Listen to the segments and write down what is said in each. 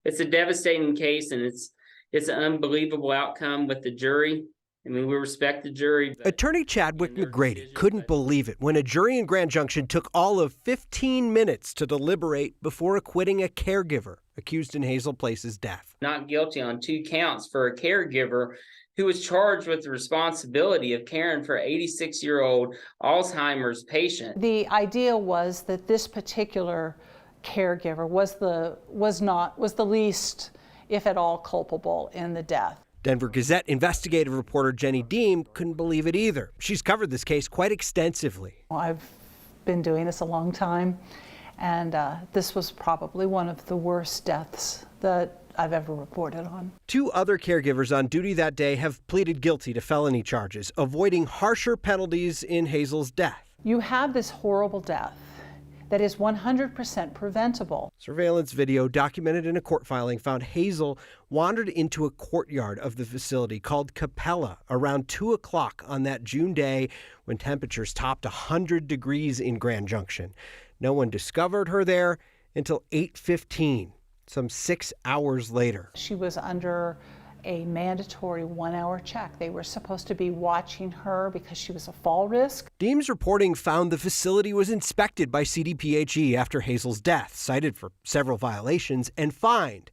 It's a devastating case, and it's an unbelievable outcome with the jury. I mean, we respect the jury. Attorney Chadwick McGrady couldn't believe it when a jury in Grand Junction took all of 15 minutes to deliberate before acquitting a caregiver accused in Hazel Place's death. Not guilty on 2 counts for a caregiver who was charged with the responsibility of caring for an 86-year-old Alzheimer's patient. The idea was that this particular caregiver was the least, if at all, culpable in the death. Denver Gazette investigative reporter Jenny Deem couldn't believe it either. She's covered this case quite extensively. I've been doing this a long time, and this was probably one of the worst deaths that I've ever reported on. 2 other caregivers on duty that day have pleaded guilty to felony charges, avoiding harsher penalties in Hazel's death. You have this horrible death that is 100% preventable. Surveillance video documented in a court filing found Hazel wandered into a courtyard of the facility called Capella around 2 o'clock on that June day when temperatures topped 100 degrees in Grand Junction. No one discovered her there until 8:15, some 6 hours later. She was under a mandatory 1-hour check. They were supposed to be watching her because she was a fall risk. Deem's reporting found the facility was inspected by CDPHE after Hazel's death, cited for several violations, and fined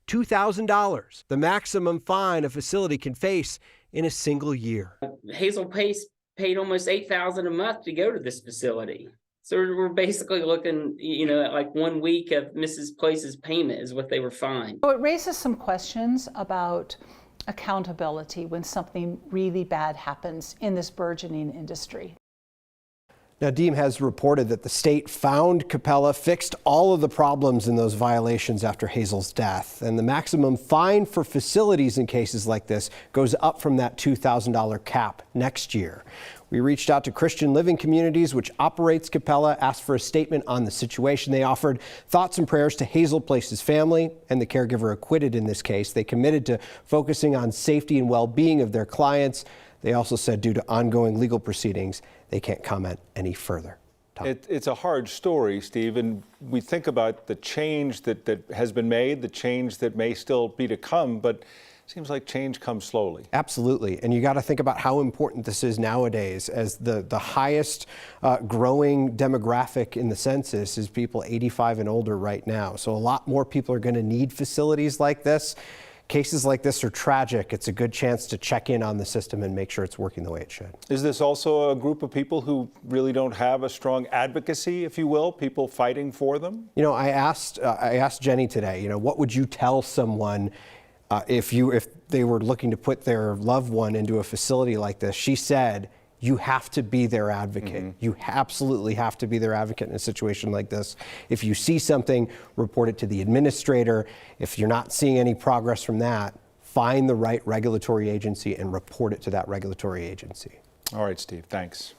$2,000, the maximum fine a facility can face in a single year. Hazel Pace paid almost $8,000 a month to go to this facility. So we're basically looking, at like 1 week of Mrs. Place's payment is what they were fined. So it raises some questions about accountability when something really bad happens in this burgeoning industry. Now, Deem has reported that the state found Capella, fixed all of the problems in those violations after Hazel's death. And the maximum fine for facilities in cases like this goes up from that $2,000 cap next year. We reached out to Christian Living Communities, which operates Capella, asked for a statement on the situation. They offered thoughts and prayers to Hazel Place's family and the caregiver acquitted in this case. They committed to focusing on safety and well-being of their clients. They also said due to ongoing legal proceedings, they can't comment any further. It's a hard story, Steve, and we think about the change that has been made, the change that may still be to come, but it seems like change comes slowly. Absolutely, and you got to think about how important this is nowadays, as the highest growing demographic in the census is people 85 and older right now. So a lot more people are going to need facilities like this. Cases like this are tragic. It's a good chance to check in on the system and make sure it's working the way it should. Is this also a group of people who really don't have a strong advocacy, if you will, people fighting for them? I asked Jenny today, what would you tell someone if they were looking to put their loved one into a facility like this? She said, you have to be their advocate. Mm-hmm. You absolutely have to be their advocate in a situation like this. If you see something, report it to the administrator. If you're not seeing any progress from that, find the right regulatory agency and report it to that regulatory agency. All right, Steve, thanks.